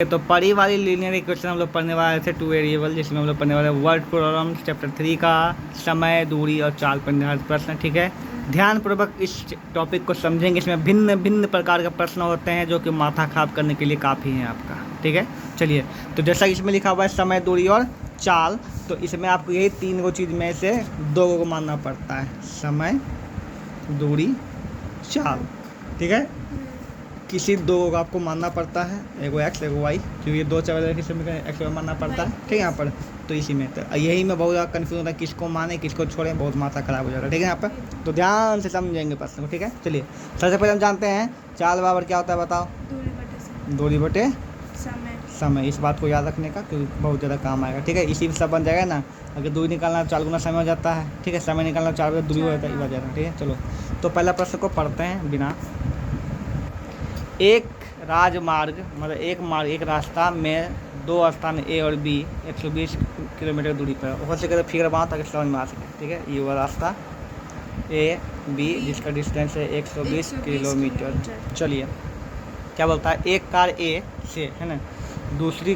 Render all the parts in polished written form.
तो पढ़ी वाली लीनियर इक्वेशन हम लोग पढ़ने वाले थे 2 वेरिएबल, जिसमें हम लोग पढ़ने वाले वर्ड प्रॉब्लम चैप्टर 3 का समय, दूरी और चाल पर निर्धारित प्रश्न। ठीक है, ध्यानपूर्वक इस टॉपिक को समझेंगे। इसमें भिन्न भिन्न प्रकार के प्रश्न होते हैं जो कि माथा खाप करने के लिए काफ़ी हैं आपका। ठीक है, चलिए। तो जैसा इसमें लिखा हुआ है समय, दूरी और चाल, तो इसमें आपको यही 3 चीज़ में से 2 को मानना पड़ता है, समय, दूरी, चाल। ठीक है, किसी 2 को आपको मानना पड़ता है, एगो एक्स एगो वाई, क्योंकि 2 चावल किसी में एक्स वाई मानना पड़ता है। ठीक है, यहाँ पर तो इसी में तो यही में बहुत ज़्यादा कन्फ्यूजन होता है, किसको माने किसको छोड़े, बहुत माथा खराब हो जाता है। ठीक है, यहाँ पर तो ध्यान से समझेंगे प्रश्न को। ठीक है, चलिए सबसे पहले हम जानते हैं चाल बराबर क्या होता है, बताओ। दूरी बटे समय। इस बात को याद रखने का, क्योंकि बहुत ज़्यादा काम आएगा। ठीक है, इसी में सब बन जाएगा ना। अगर दूरी निकालना 4 गुना समय हो जाता है। ठीक है, समय निकालना 4 गुना दूरी हो जाता है, ये बात जाता है। ठीक है, चलो तो पहला प्रश्न को पढ़ते हैं बिना। एक राजमार्ग मतलब एक रास्ता में 2 स्थान ए और बी 120 किलोमीटर दूरी पर, हो सके तो फिगर बनाओ ताकि समझ में आ सके। ठीक है, ये वो रास्ता ए बी जिसका डिस्टेंस है 120 किलोमीटर। चलिए क्या बोलता है, एक कार ए से है ना दूसरी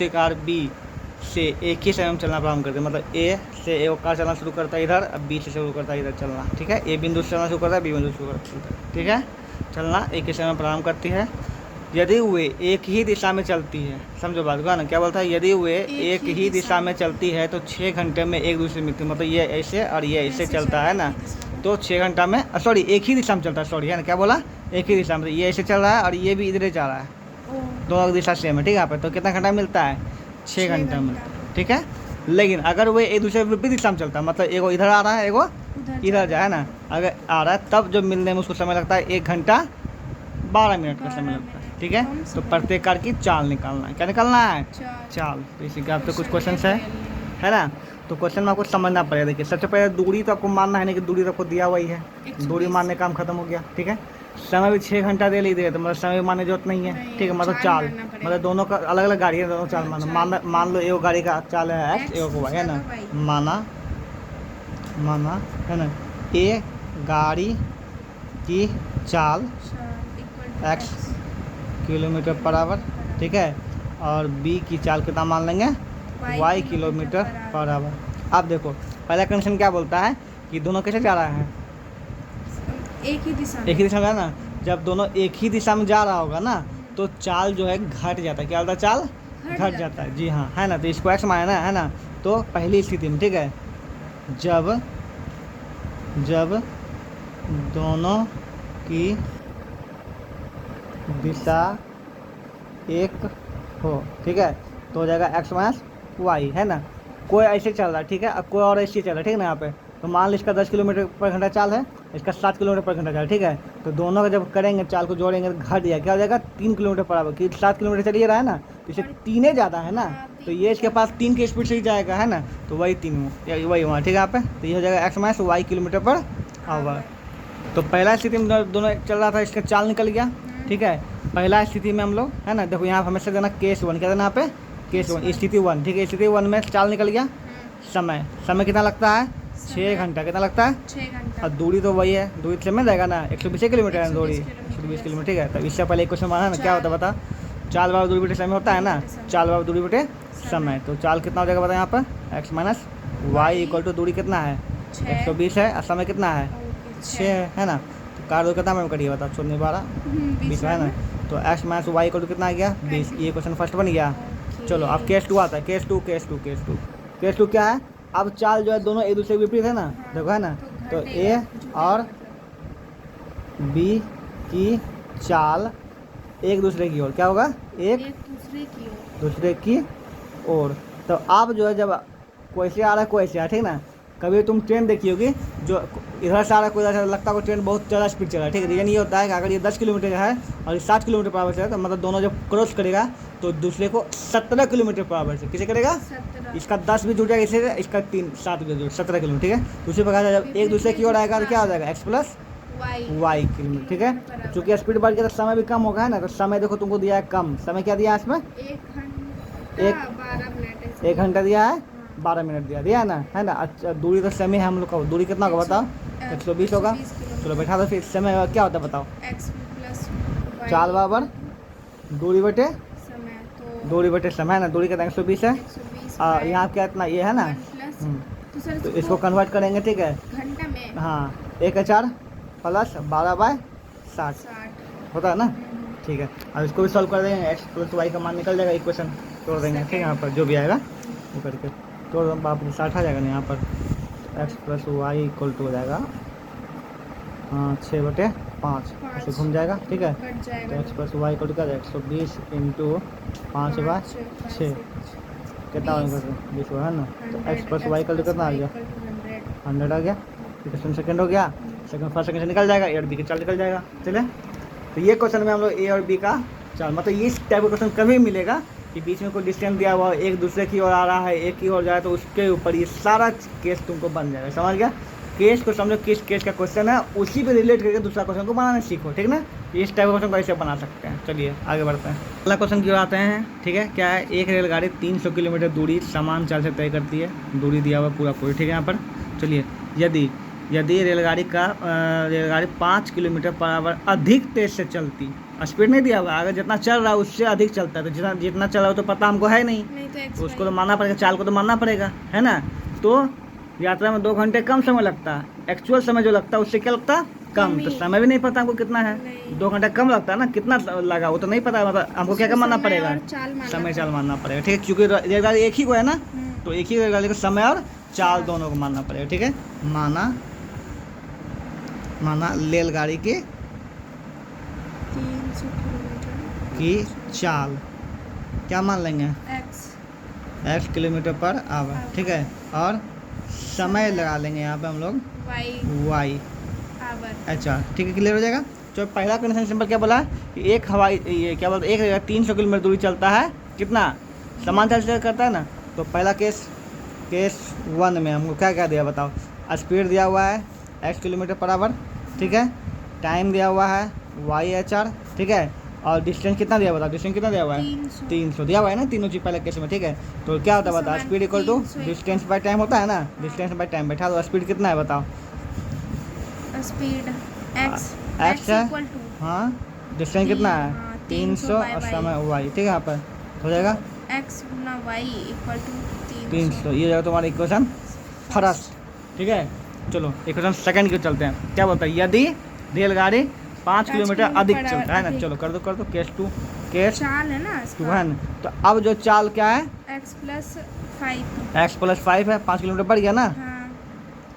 कार बी से एक ही समय में चलना प्रारंभ करते हैं। मतलब ए से एक कार चलना शुरू करता है इधर, अब बी से शुरू करता है इधर चलना। ठीक है, ए बिंदु से चलना शुरू करता है, बी बिंदु से शुरू करता है। ठीक है, चलना एक ही समय में प्रारंभ करती है। यदि वे एक ही दिशा में चलती है, समझो बात को ना, क्या बोलता है, यदि वे एक ही दिशा में चलती है तो 6 घंटे में एक दूसरे मिलती है। मतलब ये ऐसे और ये ऐसे चलता है ना, तो 6 घंटा में सॉरी एक ही दिशा में चलता है, सॉरी है ना, क्या बोला, एक ही दिशा में। ये ऐसे चल रहा है और ये भी इधर जा रहा है, दोनों दिशा सेम है। ठीक है, यहाँ पर तो कितना घंटा मिलता है, 6 घंटा मिलता है। ठीक है, लेकिन अगर वे एक दूसरे विपरीत दिशा में चलता है, मतलब एगो इधर आ रहा है एगो इधर जाए ना, अगर आ रहा है तब जो मिलने में उसको समय लगता है 1 घंटा 12 मिनट का समय लगता है। ठीक है, तो प्रत्येक कार की चाल निकालना है। क्या निकालना है, चाल। तो इसी के आपसे कुछ क्वेश्चन है ना, तो क्वेश्चन में आपको समझना पड़ेगा। देखिए सबसे पहले दूरी तो आपको मानना है नहीं, कि दूरी तो आपको दिया हुआ ही है, दूरी मानने का काम खत्म हो गया। ठीक है, समय भी 6 घंटा दे लीजिए, तो मतलब समय मानने जरूरत नहीं है। ठीक है, मतलब चाल मतलब दोनों का अलग अलग गाड़ी है, दोनों चाल मान लो एगो गाड़ी का चाल है एक्स एगो वाई है ना, माना है ना, ए गाड़ी की चाल एक्स किलोमीटर पर आवर। ठीक है, और बी की चाल कितना मान लेंगे, वाई किलोमीटर पर आवर। अब देखो पहला कंडीशन क्या बोलता है कि दोनों कैसे जा रहा है, एक ही दिशा में है ना। जब दोनों एक ही दिशा में जा रहा होगा ना, तो चाल जो है घट जाता है। क्या होता है, चाल घट जाता है। जी हाँ, है ना, तो इसको एक्स माना है ना। तो पहली स्थिति में, ठीक है, जब दोनों की दिशा एक हो, ठीक है, तो हो जाएगा एक्स माइनस वाई, है ना। कोई ऐसे चल रहा है, ठीक है, अब कोई और ऐसे चल रहा है, ठीक है ना। यहाँ पे तो मान लो इसका 10 किलोमीटर पर घंटा चाल है, इसका 7 किलोमीटर पर घंटा चाल, ठीक है। तो दोनों का जब करेंगे चाल को जोड़ेंगे तो घट जाएगा, क्या हो जाएगा, 3 किलोमीटर पर आवर, क्योंकि 7 किलोमीटर चलिए रहा है ना, तो इसे 3 ज़्यादा है ना, तो ये इसके पास 3 की स्पीड से ही जाएगा, है ना, तो वही 3 वही वहाँ। ठीक है, यहाँ पे तो ये हो जाएगा x minus y kilometre per hour. तो पहला स्थिति में दोनों चल रहा था, इसका चाल निकल गया। ठीक है, पहला स्थिति में हम लोग है ना, देखो यहाँ हमेशा देना केस 1, क्या देना यहाँ पे, केस 1 स्थिति 1। ठीक है, स्थिति 1 में चाल निकल गया। समय कितना लगता है, 6 घंटा। कितना लगता है, 6 घंटा। और दूरी तो वही है, दूरी से मिल जाएगा ना, 120 किलोमीटर है दूरी, 120 किलोमीटर। ठीक है, तो इससे पहले एक क्वेश्चन माना ना, क्या होता है बता, चाल बराबर दूरी बटे समय होता है ना, चाल बराबर दूरी बटे समय। तो चाल कितना हो जाएगा बता, यहाँ पर x minus y equal to दूरी कितना है 120 है, और समय कितना है 6 है ना। तो कार कितना में करिए बताओ, 12 20 है ना। तो x minus y equal to कितना आ गया 20। ये क्वेश्चन फर्स्ट बन गया। चलो अब केस 2 आता है, केस टू क्या है, अब चाल जो है दोनों एक दूसरे के विपरीत है ना, देखो है ना, तो ए और बी की चाल एक दूसरे की ओर, क्या होगा, एक दूसरे की ओर। तो अब जो है जब कोई से आ रहा है कोई से आ रहा है, ठीक ना, कभी तुम ट्रेन देखी होगी, जो इधर से आ रहा है कोई इधर से लगता है को ट्रेन बहुत ज़्यादा स्पीड चल रहा है। ठीक है, रीजन ये होता है कि अगर ये 10 किलोमीटर का है और ये 7 किलोमीटर पर आवर से है, तो मतलब दोनों जब क्रॉस करेगा तो दूसरे को 17 किलोमीटर पर आवर से किसे करेगा, 17। इसका 10 भी जुड़ जाएगा, इससे इसका 7 भी जुड़ 17 किलोमीटर। ठीक है, दूसरे प्रकार जब एक दूसरे की ओर आएगा तो क्या हो जाएगा, एक्स प्लस वाई किलोमीटर। ठीक है, चूँकि स्पीड बढ़ गया तो समय भी कम होगा, है ना। तो समय देखो तुमको दिया है कम, समय क्या दिया है इसमें, 1 घंटा दिया है, 12 मिनट दिया है ना। अच्छा दूरी तो सेम ही है हम लोग का, दूरी कितना होगा बताओ, 120 होगा। चलो बैठा दो, फिर समय क्या होता है बताओ, चाल बराबर दूरी बटे दूरी बटे समय है ना, दूरी कितना 120 है 120 और यहाँ क्या इतना ये है ना। 1 प्लस तो सर तो इसको कन्वर्ट करेंगे, ठीक है। घंटा में हाँ 1/4 प्लस 12/60 60 होता है ना, ठीक है। अब इसको भी सॉल्व कर देंगे, x प्लस वाई का मान निकल जाएगा, इक्वेशन तोड़ देंगे, ठीक है। यहाँ पर जो भी आएगा वो करके तोड़ दो, बाप रे 60 आ जाएगा ना यहाँ पर। x plus y equal to हो जाएगा 6/5 ऐसे घूम जाएगा, ठीक है। कट तो जाएगा x plus y equal to क्या 120 इंटू 5/6 कितना होगा 20 है ना। तो x plus y equal to कितना आ गया 100 आ गया, ठीक है। सेकंड हो गया, सेकंड फर्स्ट सेकंड से निकल जाएगा, ए और बी का चाल निकल जाएगा। चले तो ये क्वेश्चन में हम लोग ए और बी का चाल, मतलब इस टाइप का क्वेश्चन कभी मिलेगा कि बीच में कोई डिस्टेंस दिया हुआ एक दूसरे की ओर आ रहा है, एक की ओर जा रहा है, तो उसके ऊपर ये सारा केस तुमको बन जाएगा, समझ गया। केस को समझो किस केस का क्वेश्चन है, उसी पे रिलेट करके दूसरा क्वेश्चन को बनाना सीखो, ठीक ना। इस टाइप का क्वेश्चन को ऐसे बना सकते हैं। चलिए आगे बढ़ते हैं। अगला क्वेश्चन की ओर आते हैं, ठीक है। क्या है, एक रेलगाड़ी 300 किलोमीटर दूरी समान चाल से तय करती है, दूरी दिया हुआ पूरा, ठीक है यहाँ पर। चलिए यदि रेलगाड़ी 5 किलोमीटर पर आवर अधिक तेज से चलती, स्पीड नहीं दिया हुआ, अगर जितना चल रहा है उससे अधिक चलता है, तो जितना चल रहा है तो पता हमको है नहीं, तो उसको तो मानना पड़ेगा, चाल को तो मानना पड़ेगा, है ना। तो यात्रा में 2 घंटे कम समय लगता है, एक्चुअल समय जो लगता है उससे क्या लगता है कम, तो समय भी नहीं पता हमको कितना है, 2 घंटा कम लगता है ना, कितना लगा वो तो नहीं पता, मतलब हमको क्या मानना पड़ेगा, समय चाल मानना पड़ेगा, ठीक है। क्योंकि रेलगाड़ी एक ही को है ना, तो एक ही रेलगाड़ी को समय और चाल दोनों को मानना पड़ेगा, ठीक है। माना रेलगाड़ी की 300 किलोमीटर की चाल क्या मान लेंगे x किलोमीटर पर आवर, ठीक है। और समय लगा लेंगे यहाँ पे हम लोग y आवर, ठीक है। क्लियर हो जाएगा। तो पहला कंडीशन सिंपल क्या बोला कि एक हवाई ये क्या बोलते हैं, एक 300 किलोमीटर दूरी चलता है, कितना समान चाल से करता है ना। तो पहला केस 1 में हमको क्या क्या दिया बताओ, स्पीड दिया हुआ है x किलोमीटर पर आवर, ठीक है। टाइम दिया हुआ है y/r, ठीक है। और डिस्टेंस कितना दिया बताओ, डिस्टेंस कितना दिया हुआ है 300 दिया हुआ है ना, तीनों चीज़ पहले केस में, ठीक है। तो क्या होता है बताओ, speed equal to distance by time होता है ना, डिस्टेंस बाय टाइम बैठा दो, स्पीड कितना है बताओ, स्पीड x है, हाँ डिस्टेंस कितना है 300 और समय y, ठीक है। यहाँ पर हो जाएगा x गुना y इक्वल टू 300, ये जाएगा तुम्हारा इक्वेशन फर्स्ट, ठीक है। चलो इक्वेशन सेकंड की चलते हैं। क्या बोलता है, यदि रेलगाड़ी 5 किलोमीटर अधिक चलता है ना, चलो कर दो केस 2 चाल है ना 2 है ना। तो अब जो चाल क्या है x प्लस 5 है, 5 किलोमीटर बढ़ गया ना,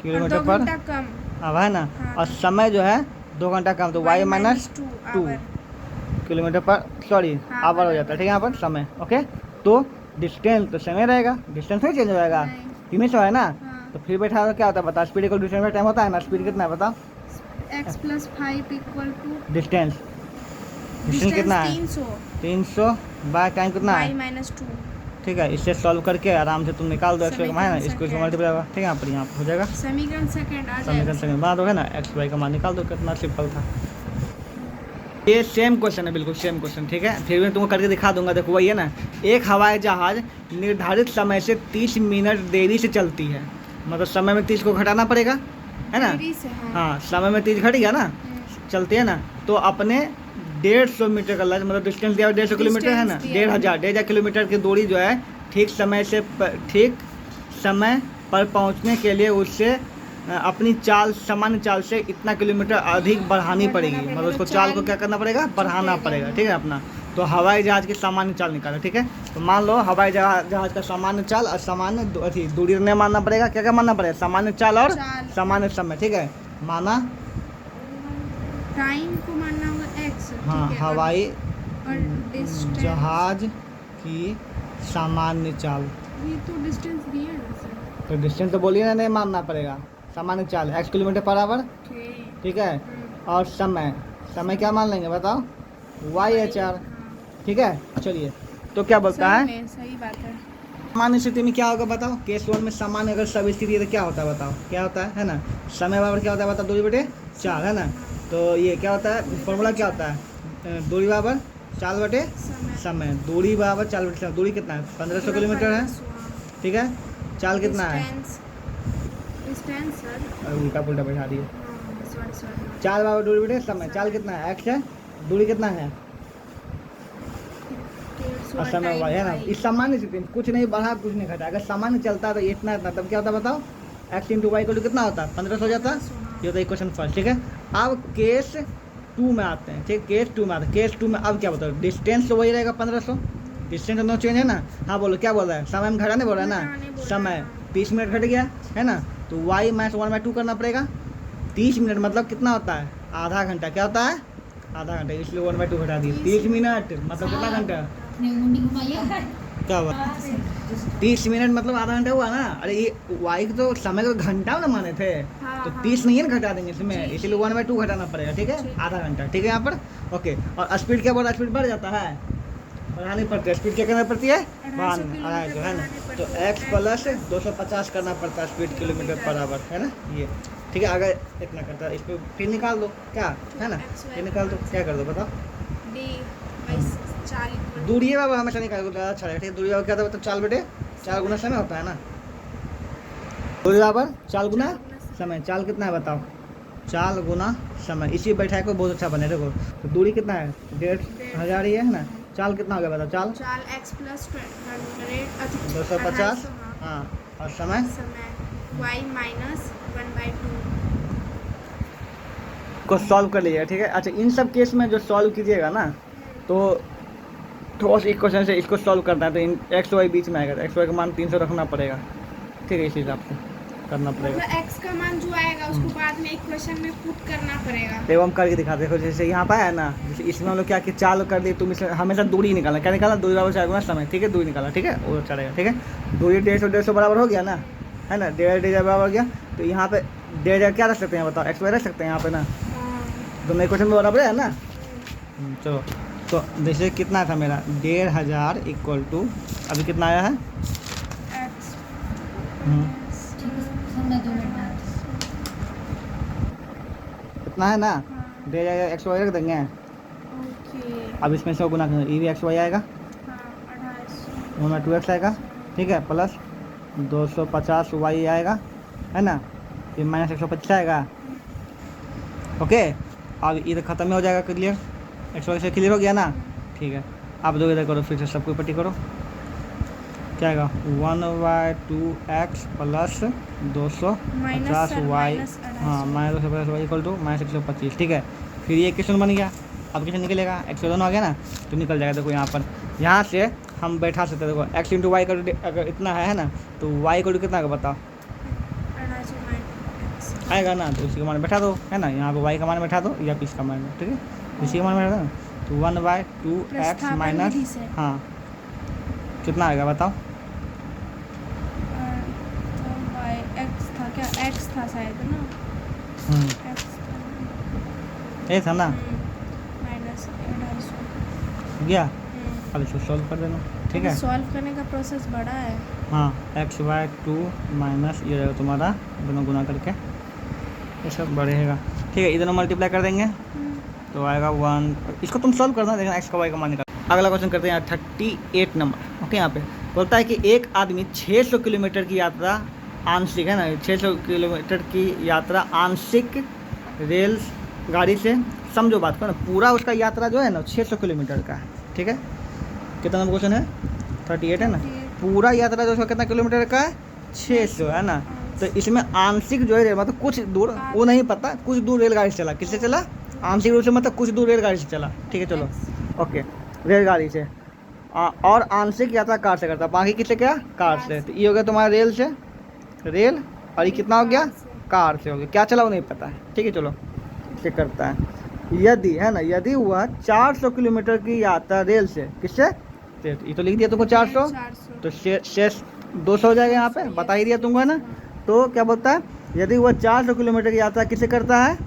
किलोमीटर पर कम अब है ना। और समय जो है 2 घंटा कम, तो y माइनस 2 किलोमीटर पर सॉरी आवर हो जाता है, ठीक है। यहाँ पर समय, ओके। तो डिस्टेंस तो समय रहेगा, डिस्टेंस नहीं चेंज हो जाएगा, 300 है ना। तो फिर बैठा क्या होता है बता, स्पीड इक्वल डिस्टेंस में टाइम होता है ना, स्पीड कितना है बताओ, x plus 5 equal to distance कितना है 300 बाय टाइम कितना है y-2, ठीक है। इससे सॉल्व करके आराम से तुम निकाल दो, एक्स वाई का मान है ना, इसको मल्टीप्लाई होगा, ठीक है। यहाँ पर हो जाएगा समीकरण सेकंड आ जाएगा, समीकरण सेकंड बना दोगे ना, एक्स वाई का मान निकाल दो, कितना सिंपल था। ये सेम क्वेश्चन है, बिल्कुल सेम क्वेश्चन, ठीक है। फिर मैं तुमको करके दिखा दूंगा, देखो वही है ना। एक हवाई जहाज निर्धारित समय से 30 मिनट देरी से चलती है, मतलब समय में 30 को घटाना पड़ेगा, है ना। हाँ समय में 30 घट गया ना, चलती है ना। तो अपने 150 मीटर का लक्ष्य, मतलब डिस्टेंस दिया 150 किलोमीटर है ना, 1,500 किलोमीटर की दूरी जो है ठीक समय पर पहुंचने के लिए उससे अपनी चाल सामान्य चाल से इतना किलोमीटर अधिक बढ़ानी पड़ेगी, मतलब उसको चाल को क्या करना पड़ेगा, बढ़ाना पड़ेगा, ठीक है अपना। तो हवाई जहाज की सामान्य चाल निकालो, ठीक है। तो मान लो हवाई जहाज का सामान्य चाल और सामान्य दूरी नहीं मानना पड़ेगा, क्या क्या मानना पड़ेगा, सामान्य चाल और सामान्य समय, ठीक है। माना टाइम को मानना होगा x, हाँ हवाई जहाज की सामान्य चाल, ये तो डिस्टेंस दिया है ना सर, तो डिस्टेंस तो बोलिए ना, नहीं मानना पड़ेगा, सामान्य चाल x किलोमीटर पर आवर, ठीक है। और समय क्या मान लेंगे बताओ, y/r, ठीक है। चलिए तो क्या बोलता है, सही बात है। सामान्य स्थिति में क्या होगा बताओ, केस 1 में सामान्य अगर सब स्थिति है तो क्या होता है बताओ, क्या होता है ना, समय बराबर क्या होता है बताओ, दूरी बटे चाल, है ना। तो ये क्या होता है, फॉर्मूला क्या होता है, दूरी बराबर चाल बटे समय, दूरी बराबर चाल बटे समय। दूरी कितना है 1500 किलोमीटर है, ठीक है। चाल कितना है, उल्टा पुल्टा बैठा दिए, चाल बराबर दूरी बटे समय, चाल कितना है x है, दूरी कितना है और समय वाई है ना। इस सामान्य स्थिति में कुछ नहीं बढ़ा कुछ नहीं घटा, अगर सामान्य चलता है तो इतना इतना, तब क्या होता है बताओ, x into y equal to कितना होता है 1500 हो जाता है। ये होता है क्वेश्चन फर्स्ट, ठीक है। अब केस 2 में आते हैं, ठीक, केस 2 में आते हैं। केस 2 में अब क्या बताओ, डिस्टेंस तो वही रहेगा 1500, डिस्टेंस तो नो चेंज है ना। हाँ बोलो क्या बोल रहा है, समय में घटाने बोल रहा है ना, समय 30 मिनट घट गया है ना, तो वाई माइनस 1/2 करना पड़ेगा। 30 मिनट मतलब कितना होता है, आधा घंटा, क्या होता है आधा घंटा, इसलिए 1/2 घटा दिए। 30 मिनट मतलब कितना घंटा, क्या हुआ 30 मिनट मतलब आधा घंटा हुआ ना। अरे ये वाई तो समय को घंटा ना माने थे, तो 30 नहीं है ना, घटा देंगे इसमें, इसलिए 1/2 घटाना पड़ेगा, ठीक है, आधा घंटा, ठीक है यहाँ पर। ओके, और स्पीड क्या बोला, स्पीड बढ़ जाता है, बढ़ानी पड़ती है स्पीड, क्या करना पड़ती है, 250 है ना, तो x प्लस 250 करना पड़ता है स्पीड किलोमीटर पर आवर, है ना ये, ठीक है। अगर इतना करता है, इस पर फिर निकाल दो, क्या है ना, फिर निकाल दो, क्या कर दो बताओ, दूरी है बाबा, हमेशा निकाल दो, अच्छा रहेगा, ठीक है। दूरी बराबर क्या था मतलब 4/4 गुना समय होता है ना, दूरी बराबर 4 गुना समय, चाल कितना है बताओ, 4 गुना समय, इसी बैठाए को बहुत अच्छा बने, देखो तो दूरी कितना है 1500 ही है ना, चाल कितना हो गया बताओ, चाल x प्लस 250, हाँ, और समय y माइनस 1/2 को सॉल्व कर लीजिएगा, ठीक है। अच्छा, इन सब केस में जो सॉल्व कीजिएगा ना, तो थोड़ा सा क्वेश्चन से इसको सॉल्व करना है, तो इन एक्स वाई बीच में आएगा, तो एक्स वाई का मान 300 रखना पड़ेगा, ठीक है, इस हिसाब से करना पड़ेगा। मतलब x का मान जो आएगा उसको बाद में इक्वेशन में पुट करना पड़ेगा। देखो हम करके दिखाते हैं, जैसे यहाँ पर है ना, जैसे इसमें हम लोग क्या कि चाल कर दी, तुम इसमें हमेशा दूरी निकालना, क्या निकालना, दूरी बराबर 4 गुना समय, ठीक है, दूरी निकालना, ठीक है, वो चलेगा, ठीक है। दूरी 150 बराबर हो गया ना, है ना, 150 बराबर हो गया, तो यहाँ पे 150 क्या रख सकते हैं बताओ, एक्स वाई रख सकते हैं यहाँ पे ना, दोनों क्वेश्चन में बराबर है ना। चलो, तो जैसे कितना था मेरा 1500 इक्वल टू, अभी कितना आया है, कितना है ना, 1500 एक्स वाई रख देंगे, अब इसमें 100 गुना करेंगे, ये भी एक्स वाई आएगा, 1/2x आएगा, ठीक है, प्लस 250 वाई आएगा, है ना, फिर माइनस 125 आएगा, ओके। अब इधर ख़त्म ही हो जाएगा, क्लियर, एक्स वाई से क्लियर हो गया ना, ठीक है। अब दो इधर करो, फिर से सबको पट्टी करो, क्या आएगा 1/2x प्लस 250 वाई, हाँ, minus 250 y equal to minus 125, ठीक है। फिर ये क्वेश्चन बन गया, अब कितना निकलेगा, एक्स दोनों आ गया ना, तो निकल जाएगा। देखो यहाँ पर, यहाँ से हम बैठा सकते हैं, देखो एक्स इंटू वाई का अगर इतना है ना, तो वाई को कितना का बताओ आएगा ना, तो उसी का मान बैठा दो, है ना, यहाँ पे वाई का मान बैठा दो या पीस का मान, ठीक है, इसी का मान बैठा दो, तो 1/2x माइनस, हाँ, कितना आएगा बताओ, x था शायद ना, ये था ना, माइनस 250 गया। अब इसको सॉल्व कर देना, ठीक है, सॉल्व करने का प्रोसेस बड़ा है, हाँ, x/2 माइनस ये रहेगा तुम्हारा, दोनों गुना करके ये सब बढ़ेगा, ठीक है, इधर मल्टीप्लाई कर देंगे तो आएगा 1, इसको तुम सॉल्व करना, देखना एक्स का वाई का मान निकाल। अगला क्वेश्चन करते हैं यहाँ 38 नंबर, ओके। यहाँ पे बोलता है कि एक आदमी 600 किलोमीटर की यात्रा आंशिक, है ना, 600 किलोमीटर की यात्रा आंशिक रेल गाड़ी से, समझो बात को ना, पूरा उसका यात्रा जो है ना 600 किलोमीटर का है, ठीक है। कितना नंबर क्वेश्चन है 38 है ना, पूरा यात्रा जो उसका कितना किलोमीटर का है 600, है ना, तो इसमें आंशिक जो है मतलब कुछ दूर, वो नहीं पता, कुछ दूर रेलगाड़ी से चला, किससे चला, आंशिक रूप से मतलब कुछ दूर रेलगाड़ी से चला, ठीक है, चलो ओके, रेलगाड़ी से, और आंशिक यात्रा कार से करता, बाकी किससे क्या, कार से, तो ये हो गया तुम्हारा रेल से, रेल, और ये कितना हो गया, कार से हो गया, क्या चला वो नहीं पता है, ठीक है, चलो इसे करता है। यदि, है ना, यदि वह 400 किलोमीटर की यात्रा रेल से, किससे, ये तो लिख दिया तुमको 400, तो शेष 200 हो जाएगा, यहाँ पे बता ही दिया तुमको, है ना। तो क्या बोलता है, यदि वह 400 किलोमीटर की यात्रा किससे करता है,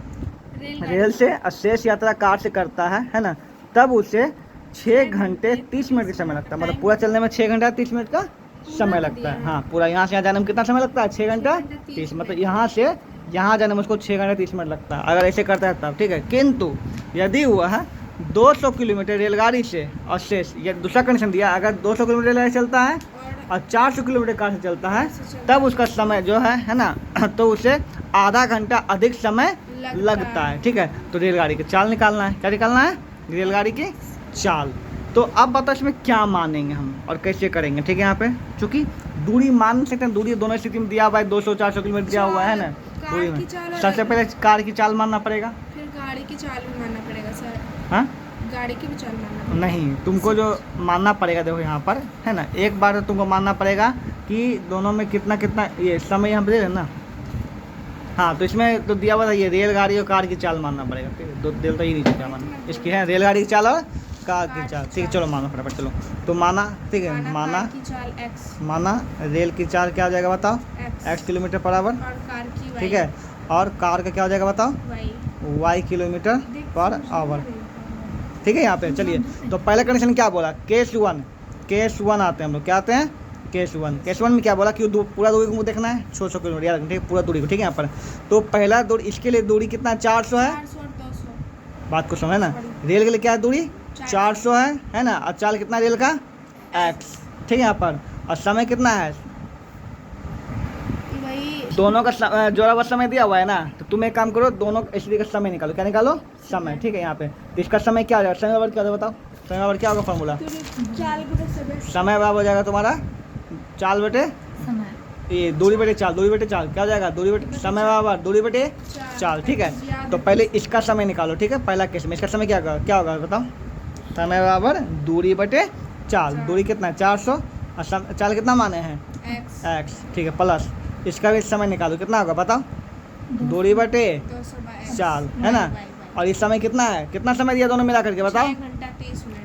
रेल से, और शेष यात्रा कार से करता है ना, तब उसे 6 घंटे 30 मिनट का समय लगता है, मतलब पूरा चलने में 6 घंटा 30 मिनट का समय लगता है, हाँ, पूरा यहाँ से यहाँ जाने में कितना समय लगता है 6 घंटा 30, मतलब यहाँ से यहाँ जाने में उसको 6 घंटे 30 मिनट लगता है, अगर ऐसे करता है तब, ठीक है। किंतु यदि वह 200 किलोमीटर रेलगाड़ी से, और शेष, ये दूसरा कंडीशन दिया, अगर 200 किलोमीटर रेलगाड़ी चलता है और 400 किलोमीटर कार से चलता है, तब उसका समय जो है ना, तो उसे आधा घंटा अधिक समय लगता है, ठीक है। तो रेलगाड़ी की चाल निकालना है, क्या निकालना है, रेलगाड़ी की चाल, तो अब बताओ इसमें क्या मानेंगे हम और कैसे करेंगे, ठीक है। यहाँ पे चूंकि दूरी मान सकते हैं, दूरी दोनों स्थिति में दिया हुआ है, 200-400 किलोमीटर दिया हुआ है ना दूरी में। सबसे पहले कार की चाल मानना पड़ेगा, फिर गाड़ी की चाल भी मानना पड़ेगा सर। हाँ गाड़ी की भी चाल मानना पड़ेगा। नहीं, तुमको जो मानना पड़ेगा देखो यहाँ पर है ना, एक बार तो तुमको मानना पड़ेगा कि दोनों में कितना कितना ये समय यहाँ पे दे रहे हैं ना। हाँ तो इसमें तो दिया हुआ था ये रेलगाड़ी और कार की चाल मानना पड़ेगा, ठीक है। दो दिल तो ये नहीं क्या मानना इसकी है, रेलगाड़ी की चाल और कार की चाल, ठीक है। चलो मानो फटाफट, चलो तो माना, ठीक है। माना कार की चाल x, माना रेल की चाल क्या हो जाएगा बताओ, x किलोमीटर पर आवर, और कार की y, ठीक है। और कार का क्या हो जाएगा बताओ, y। y kilometre per our, ठीक है। यहाँ पे चलिए तो पहला कंडीशन क्या बोला, केस वन आते हैं हम लोग, क्या आते हैं केस वन में क्या बोला कि पूरा दूरी को देखना है 600 किलोमीटर याद रखना, ठीक है, पूरा दूरी को, ठीक है। यहाँ पर तो पहला दूरी इसके लिए दूरी कितना 400 है, 400 और 200। बात को समझे ना। रेल के लिए क्या है दूरी 400 है ना, और चाल कितना रेल का x, ठीक है। यहाँ पर और समय कितना है, वही दोनों का जोड़ा हुआ समय दिया हुआ है ना, तो तुम एक काम करो, दोनों स्थिति का समय निकालो, क्या निकालो समय, ठीक है। यहाँ पे तो इसका समय क्या हो जाएगा, समय बराबर क्या होगा बताओ, समय बराबर क्या होगा फॉर्मूला, समय बराबर हो जाएगा तुम्हारा चाल बटे ये दूरी बटे चाल, दूरी बटे चाल क्या हो जाएगा, दूरी बटे समय बराबर दूरी बटे चाल, ठीक है। तो पहले इसका समय निकालो, ठीक है। पहला केस में इसका समय क्या होगा बताओ, समय बराबर दूरी बटे चाल, दूरी कितना है 400 और चाल कितना माने हैं x, ठीक है। प्लस इसका भी समय निकालो, कितना होगा बताओ, दूरी बटे 200 चाल है ना। और इस समय कितना है, कितना समय दिया दोनों मिला करके बताओ,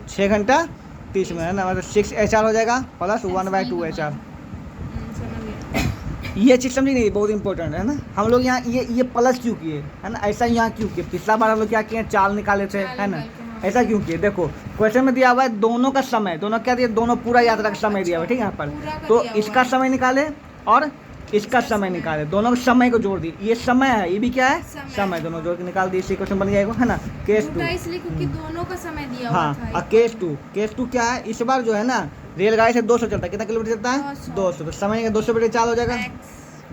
6 घंटा 30 मिनट है ना, मतलब 6 HR हो जाएगा प्लस 1/2 HR। ये चीज़ समझी नहीं, बहुत इंपॉर्टेंट है ना। हम लोग यहाँ ये प्लस क्यों किए है ना, ऐसा यहाँ क्यों किए, पिछला बार हम लोग क्या किए चाल निकाले थे है ना, ऐसा क्यों किए। देखो क्वेश्चन में दिया हुआ है दोनों का समय, दोनों क्या दिया, दोनों पूरा यात्रा का समय दिया हुआ है, ठीक है। यहाँ पर तो इसका समय निकाले और इसका समय निकाले, दोनों के समय को जोड़ दी, ये समय है ये भी क्या है समय, दोनों जोड़ के निकाल दी, इसी क्वेश्चन बन जाएगा है ना। केस 2 इसलिए क्योंकि दोनों का समय दिया हुआ हाँ, था। और केस टू क्या है, इस बार जो है ना रेलगाड़ी से 200 चलता है, कितना किलोमीटर चलता है 200, तो समय 200 बटे चाल हो जाएगा,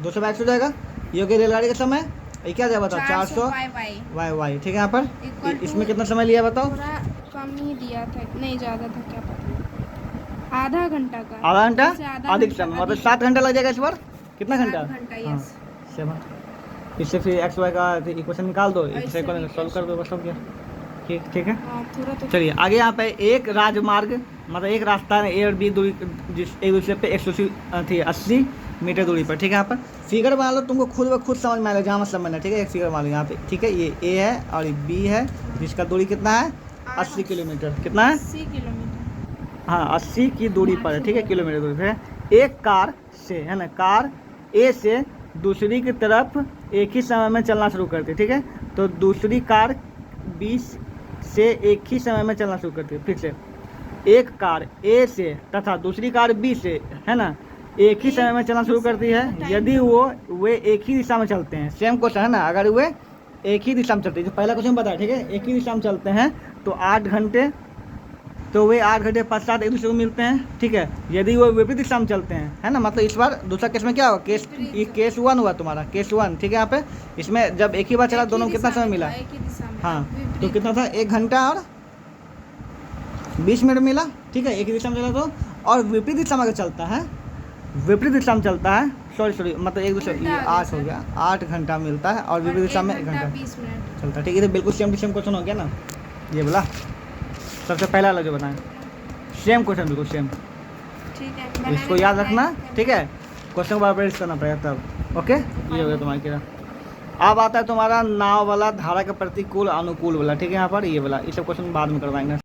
200 बाई 100 हो जाएगा, ये हो गया रेलगाड़ी का समय। ये क्या जाएगा बताओ 400 y, ठीक है। यहाँ पर इसमें कितना समय लिया बताओ, थोड़ा कम ही दिया था, नहीं ज़्यादा था, क्या पता आधा घंटा का, आधा घंटा अधिक समय, मतलब 7 घंटा लग जाएगा इस बार, कितना घंटा, हाँ, 7। इससे फिर एक्स वाई का इक्वेशन निकाल दो, इससे सॉल्व कर दो, बस हो गया, ठीक है। थोड़ा तो चलिए आगे यहाँ पे एक राजमार्ग मतलब एक रास्ता है, ए और बी दूरी एक दूसरे पे 180 मीटर दूरी पर, ठीक है। यहाँ पर फिगर बना लो, तुमको खुद समझ में आएगा, जहाँ मतलब समझना, ठीक है। एक फिगर बना लो यहाँ पे, ठीक है। ये ए है और ये बी है, जिसका दूरी कितना है 80 किलोमीटर, कितना है 80 किलोमीटर, हाँ 80 की दूरी पर है, ठीक है, किलोमीटर दूरी पर। एक कार से है ना, कार ए से दूसरी की तरफ एक ही समय में चलना शुरू करती है, ठीक है। तो दूसरी कार 20 से एक ही समय में चलना शुरू करती है, फिर से एक कार ए से तथा दूसरी कार बी से है ना एक ही समय में चलना शुरू करती है, यदि वे एक ही दिशा में चलते हैं, सेम क्वेश्चन है ना, अगर वे एक ही दिशा में चलते हैं, जो पहला क्वेश्चन बताया, ठीक है, एक ही दिशा में चलते हैं तो 8 घंटे, तो वे 8 घंटे पश्चात एक दूसरे को मिलते हैं, ठीक है। यदि वो विपरीत दिशा में चलते हैं है ना, मतलब इस बार दूसरा केस में क्या होगा, केस 1 हुआ तुम्हारा, केस 1, ठीक है। यहाँ पे इसमें जब एक ही बार चला, दोनों को कितना समय मिला, हाँ तो कितना था 1 घंटा और 20 मिनट मिला, ठीक है। एक ही दिशा में चला तो, और विपरीत दिशा में अगर चलता है, विपरीत दिशा में चलता है, सॉरी मतलब एक दूसरे, ये 8 हो गया, 8 घंटा मिलता है, और विपरीत दिशा में 1 घंटा 20 मिनट चलता है, ठीक है। ये तो बिल्कुल सेम टू सेम क्वेश्चन हो गया ना, ये बोला सबसे पहला वाला जो बताएं, सेम क्वेश्चन बिल्कुल सेम, ठीक है। इसको याद रखना, ठीक है। क्वेश्चन को बार प्रैक्टिस करना पड़ेगा तब, ओके। ये हो गया तुम्हारा क्या, अब आता है तुम्हारा नाव वाला धारा के प्रतिकूल अनुकूल वाला, ठीक है। यहाँ पर ये वाला, ये सब क्वेश्चन बाद में करवाएंगे।